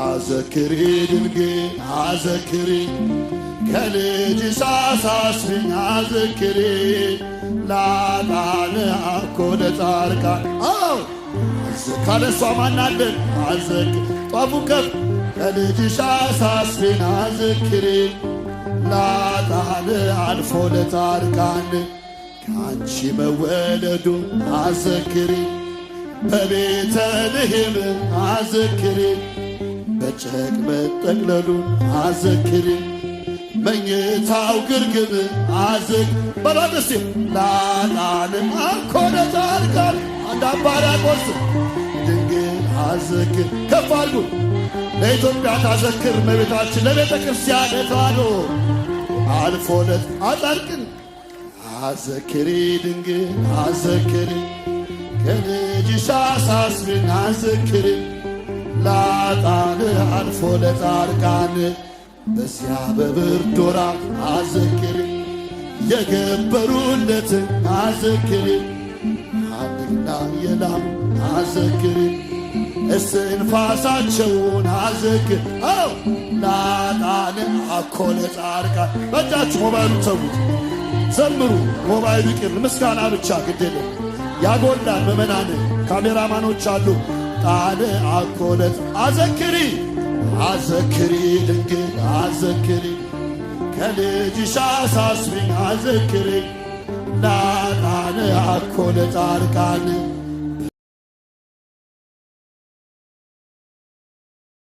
አዘክሪ ድንግል አዘክሪ ከልጅሽ አሳስቢኝ አዘክሪ ላጣን አኮ ለጻርቃን ካለሷ ማናለን አዘክ ጧፉ ከፍ ከልጅሽ አሳስቢኝ አዘክሪ ላጣን አልፎ ለጻርቃን ከአንቺ መወለዱ አዘክሪ በቤተልሔም አዘክሪ በጨርቅ መጠቅለሉን አዘክሪ መኝታው ግርግም አዘክ በላደሴ ላላንም አኮ ለጻድቃን አንድ አባራቆስ ድንግል አዘክር ከፍ አድርጉ ለኢትዮጵያ ታዘክር እመቤታችን ለቤተ ክርስቲያን ለተዋሕዶ አልፎ ለጻድቃን አዘክሪ ድንግል አዘክሪ ከልጅሽ አሳስቢኝ አዘክሪ ላጣን አልፎ ለጻድቃን በዚያ በብርድ ወራት አዘክሪ የገበሩለትን አዘክሪ ሐምልና የላም አዘክሪ እስትንፋሳቸውን አዘክሪ ላጣን አኮ ለጻድቃን በእጃችሁ ሞባይሉን ተዉት ዘምሩ ሞባይሉ ይቅር ምስጋና ብቻ ግድል ያጎላል ምእመናን ካሜራማኖች አሉ ጣን አኮ አዘክሪ አዘክሪ ድንግል አዘክሪ ከልጅሽ አሳስቢኝ አዘክሪ ላጣን አኮ ለጻድቃን